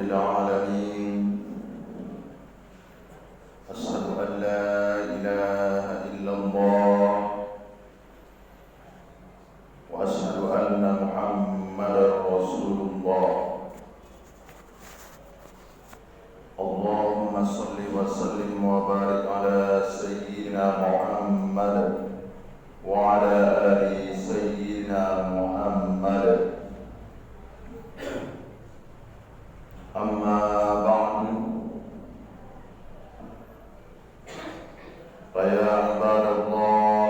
العالمين أشهد أن لا إله إلا الله وأشهد أن محمدا رسول الله اللهم صل وسلم وبارك على سيدنا محمد وعلى آل سيدنا محمد أما بعد فيا عباد الله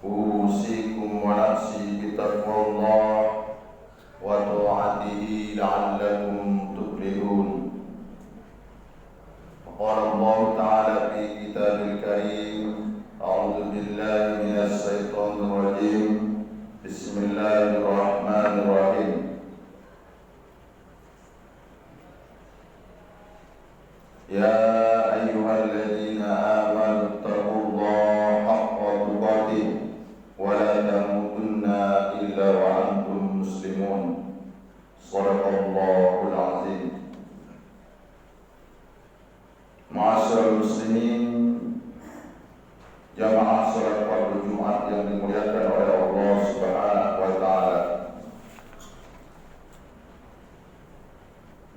أوصيكم ونفسي بتقوى الله وطاعته لعلكم تفلحون. قال الله تعالى في كتابه الكريم أعوذ بالله من الشيطان الرجيم بسم الله الرحمن الرحيم يا أيها الذين آمنوا اتقوا الله حق تقاته ولا تموتن إلا وأنتم مسلمون صدق الله العظيم. Ma'asyiral muslimin, jamaah salat fardu Jumat yang dimuliakan oleh Allah Subhanahu wa taala.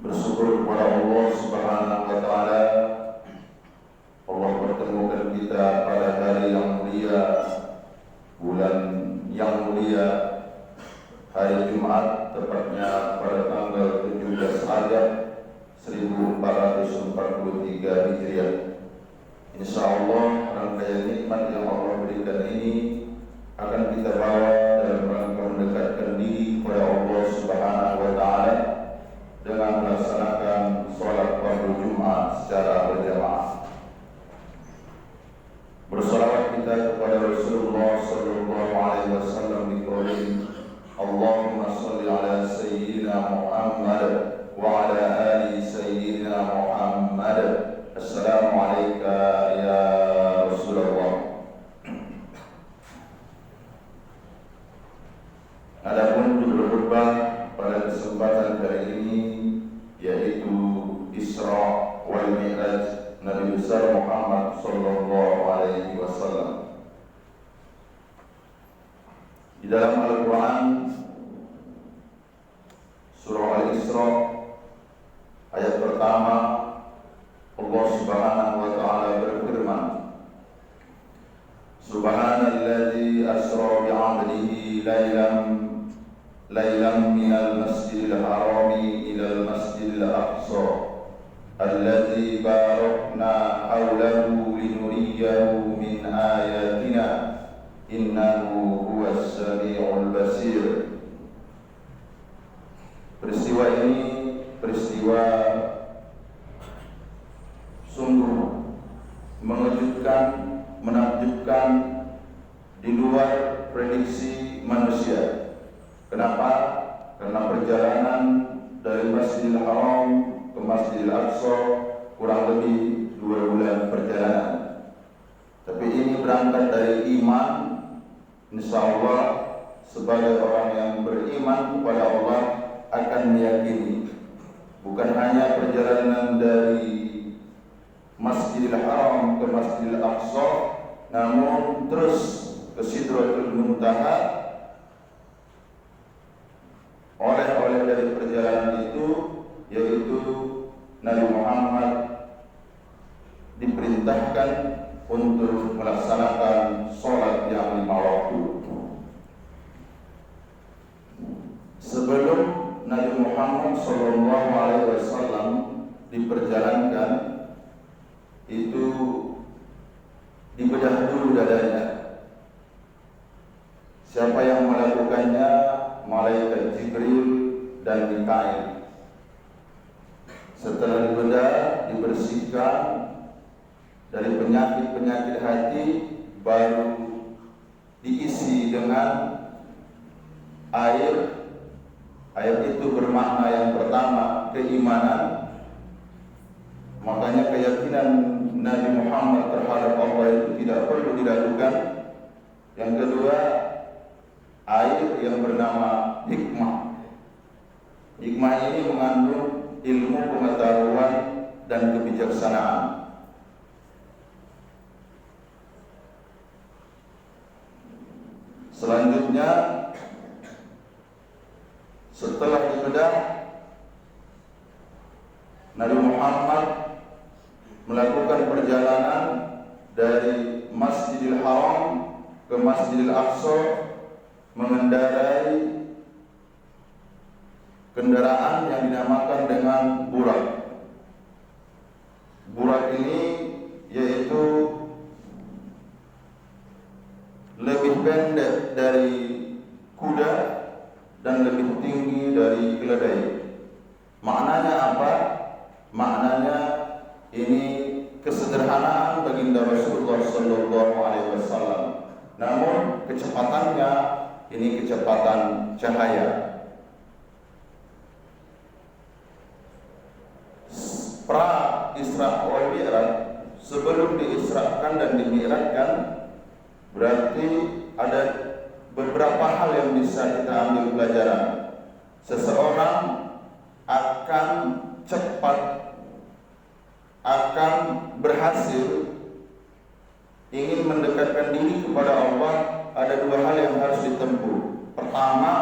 Bersyukur kepada Allah Subhanahu wa taala, Allah pertemukan kita pada hari yang mulia, bulan yang mulia, hari Jumat, tepatnya pada tanggal 17 Rajab 1443 Hijriah. Insyaallah rangkaian nikmat yang Allah berikan ini akan kita bawa dalam rangka mendekatkan diri kepada Allah Subhanahu wa taala dengan melaksanakan salat fardu Jumat secara berjamaah. Bersalawat kita kepada Rasulullah sallallahu alaihi wasallam di qaulih Allahumma shalli ala sayyidina Muhammad wa ala ali sayyidina Muhammad. Assalamu alayka ya Rasulullah. Adapun judul khutbah pada kesempatan kali ini yaitu Isra wal Mi'raj Nabi besar Muhammad sallallahu alaihi wasallam. Di dalam Al-Quran surah Al-Isra ayat pertama Allah Subhanahu wa taala berfirman Subhanalladzi asra bi'abdihi laylan minal masjidil harami ilal masjidil aqsa alladzi barakna hawlahu linuriyahu min ayatina innahu huwas sami'ul basir. Peristiwa ini peristiwa sungguh mengejutkan, menakjubkan, di luar prediksi manusia. Kenapa? Karena perjalanan dari Masjidil Haram ke Masjidil Aqsa kurang lebih 2 bulan perjalanan. Tapi ini berangkat dari iman. Insyaallah sebagai orang yang beriman kepada Allah akan meyakini bukan hanya perjalanan dari Masjidil Haram ke Masjidil Aqsa, namun terus ke Sidratul Muntaha. Oleh dari perjalanan itu yaitu Nabi Muhammad diperintahkan untuk melaksanakan sholat yang 5 waktu. Sebelum Nabi Muhammad SAW diperjalankan, itu dibedah dulu dadanya. Siapa yang melakukannya? Malaikat Jibril dan Mikail. Setelah dibedah, dibersihkan dari penyakit-penyakit hati, baru diisi dengan air. Air itu bermakna yang pertama keimanan. Makanya keyakinan Nabi Muhammad terhadap Allah itu tidak perlu diragukan. Yang kedua, air yang bernama hikmah. Hikmah ini mengandung ilmu pengetahuan dan kebijaksanaan. Selanjutnya, setelah dibedah, Nabi Muhammad melakukan perjalanan dari Masjidil Haram ke Masjidil Aqsa mengendarai kendaraan yang dinamakan dengan burak. Burak ini yaitu lebih pendek dari kuda dan lebih tinggi dari keledai. Maknanya apa? Maknanya ini kesederhanaan baginda Rasulullah sallallahu alaihi wasallam. Namun kecepatannya ini kecepatan cahaya. Pra Isra wal Mi'raj, sebelum diisrakan dan dimi'rajkan, berarti ada beberapa hal yang bisa kita ambil pelajaran. Seseorang akan cepat, akan berhasil ingin mendekatkan diri kepada Allah. Ada dua hal yang harus ditempuh. Pertama,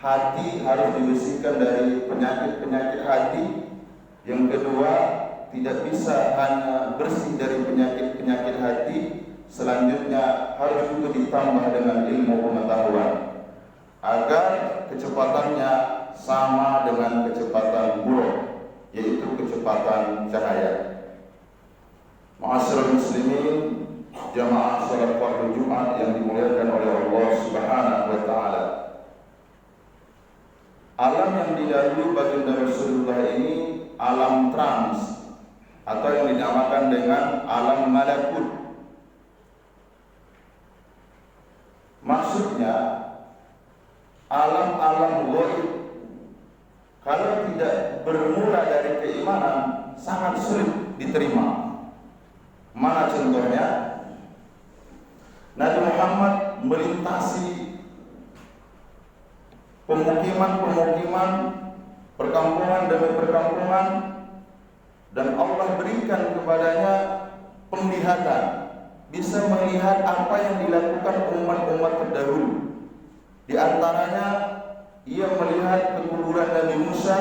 hati harus dibersihkan dari penyakit-penyakit hati. Yang kedua, tidak bisa hanya bersih dari penyakit-penyakit hati, selanjutnya harus juga ditambah dengan ilmu pengetahuan agar kecepatannya sama dengan kecepatan burak, yaitu kecepatan cahaya. Ma'asyiral muslimin, jamaah salat fardu Jumat yang dimuliakan oleh Allah Subhanahu wa taala. Alam yang dilalui baginda Rasulullah ini alam trans atau yang dinamakan dengan alam malakut. Maksudnya alam-alam ghaib kalau tidak bermula dari keimanan sangat sulit diterima. Mana contohnya? Nabi Muhammad melintasi pemukiman-pemukiman, perkampungan demi perkampungan, dan Allah berikan kepadanya penglihatan, bisa melihat apa yang dilakukan umat-umat terdahulu. Di antaranya ia melihat kekuburan Nabi Musa.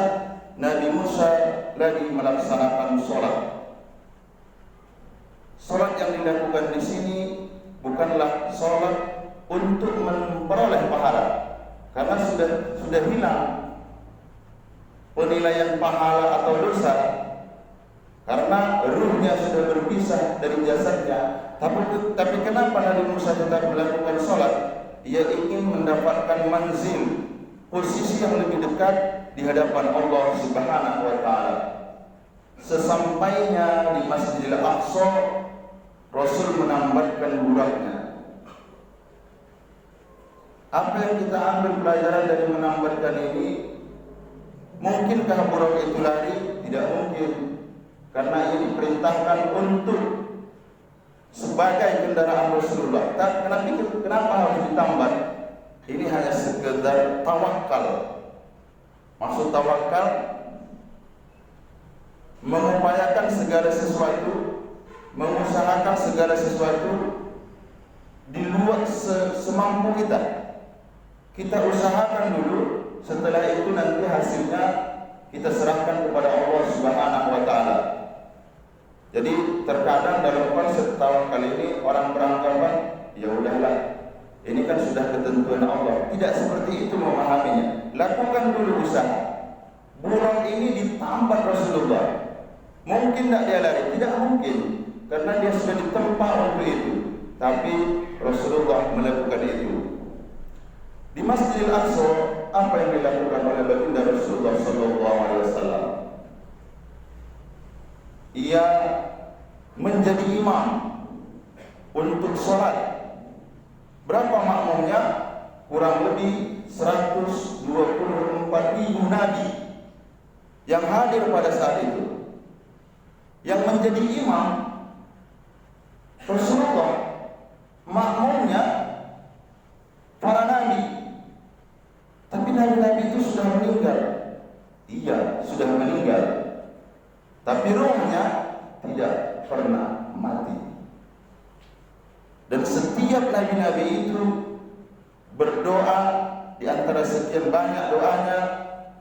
Nabi Musa lagi melaksanakan sholat. Sholat yang dilakukan di sini bukanlah sholat untuk memperoleh pahala, karena sudah hilang penilaian pahala atau dosa, karena ruhnya sudah berpisah dari jasadnya. Tapi kenapa Nabi Musa tetap melakukan sholat? Ia ingin mendapatkan manzil, posisi yang lebih dekat di hadapan Allah Subhanahu wa taala. Sesampainya di Masjidil Aqsa, Rasul menambatkan buraknya. Apa yang kita ambil pelajaran dari menambatkan ini? Mungkinkah burak itu lari? Tidak mungkin, karena ini diperintahkan untuk sebagai kendaraan Rasulullah. Kenapa harus ditambat? Ini hanya sekedar tawakal. Maksud tawakal, mengupayakan segala sesuatu, mengusahakan segala sesuatu di luar semampu kita. Kita usahakan dulu, setelah itu nanti hasilnya kita serahkan kepada Allah Subhanahu wa taala. Jadi terkadang dalam konsep tawakal ini orang beranggapan, ya udahlah, ini kan sudah ketentuan Allah. Tidak seperti itu memahaminya. Lakukan dulu usaha. Burak ini ditambat Rasulullah. Mungkin tidak dia lari? Tidak mungkin, karena dia sudah ditempa untuk itu. Tapi Rasulullah melakukan itu. Di Masjidil Aqsa, apa yang dilakukan oleh baginda Rasulullah SAW? Ia menjadi imam untuk sholat. Berapa makmumnya? Kurang lebih 124.000 nabi yang hadir pada saat itu. Yang menjadi imam Rasulullah, makmumnya para nabi. Tapi nabi-nabi itu sudah meninggal. Iya, sudah meninggal, tapi ruhnya tidak pernah mati. Dan setiap nabi-nabi itu berdoa, di antara sekian banyak doanya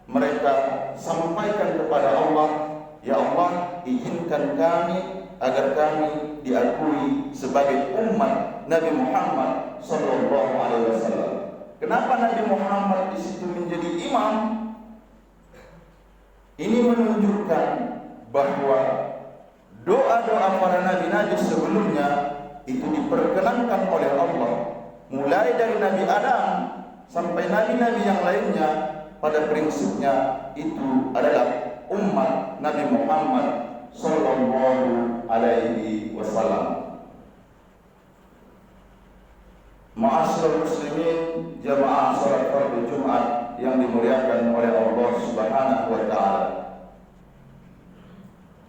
mereka sampaikan kepada Allah, ya Allah, izinkan kami agar kami diakui sebagai umat Nabi Muhammad sallallahu alaihi wasallam. Kenapa Nabi Muhammad di situ menjadi imam? Ini menunjukkan bahwa doa-doa para nabi-nabi sebelumnya itu diperkenankan oleh Allah, mulai dari Nabi Adam sampai nabi-nabi yang lainnya. Pada prinsipnya itu adalah umat Nabi Muhammad sallallahu alaihi wasallam. Ma'asyiral muslimin, jamaah salat fardu Jumat yang dimuliakan oleh Allah Subhanahu wa taala.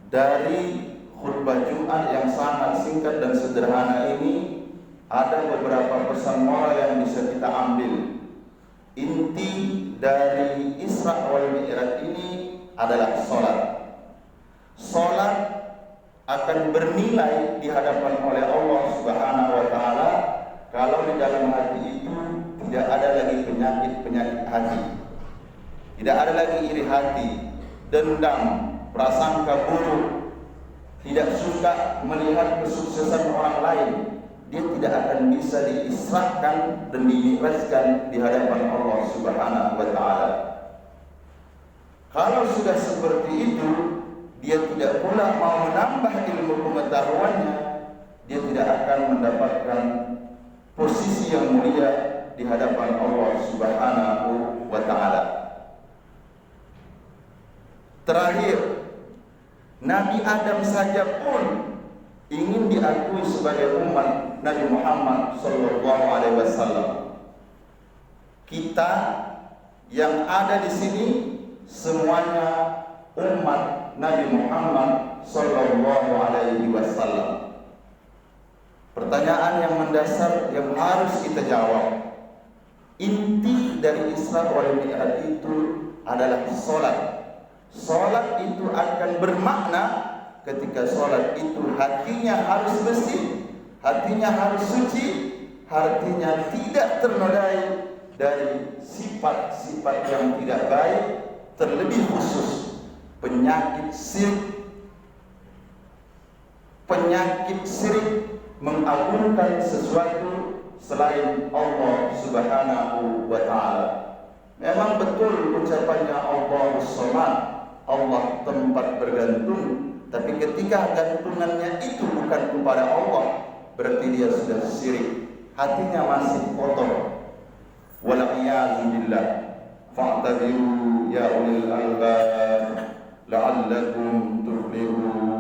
Dari khutbah Jumat yang sangat singkat dan sederhana ini ada beberapa pesan moral yang bisa kita ambil. Inti dari Isra wal Mi'raj ini adalah salat. Salat akan bernilai di hadapan oleh Allah Subhanahu wa taala kalau di dalam hati itu tidak ada lagi penyakit-penyakit hati. Tidak ada lagi iri hati, dendam, prasangka buruk, tidak suka melihat kesuksesan orang lain. Dia tidak akan bisa diisrahkan dan dimi'rajkan di hadapan Allah Subhanahu wa taala. Kalau sudah seperti itu, dia tidak pula mau menambah ilmu pengetahuannya, dia tidak akan mendapatkan posisi yang mulia di hadapan Allah Subhanahu wa taala. Terakhir, Nabi Adam saja pun ingin diakui sebagai umat Nabi Muhammad sallallahu alaihi wasallam. Kita yang ada di sini semuanya umat Nabi Muhammad sallallahu alaihi wasallam. Pertanyaan yang mendasar yang harus kita jawab, inti dari Isra wal Mi'raj itu adalah salat. Salat itu akan bermakna ketika salat itu hatinya harus bersih, hatinya harus suci, hatinya tidak ternodai dari sifat-sifat yang tidak baik, terlebih khusus penyakit syirik mengagungkan sesuatu selain Allah Subhanahu wa taala. Memang betul ucapannya Allahus Samad, Allah tempat bergantung, tapi ketika gantungannya itu bukan kepada Allah, berarti dia sudah syirik, hatinya masih kotor. Wal'iyadzu billah. Fa'tabiru ya ulil albab la'allakum tuflihun.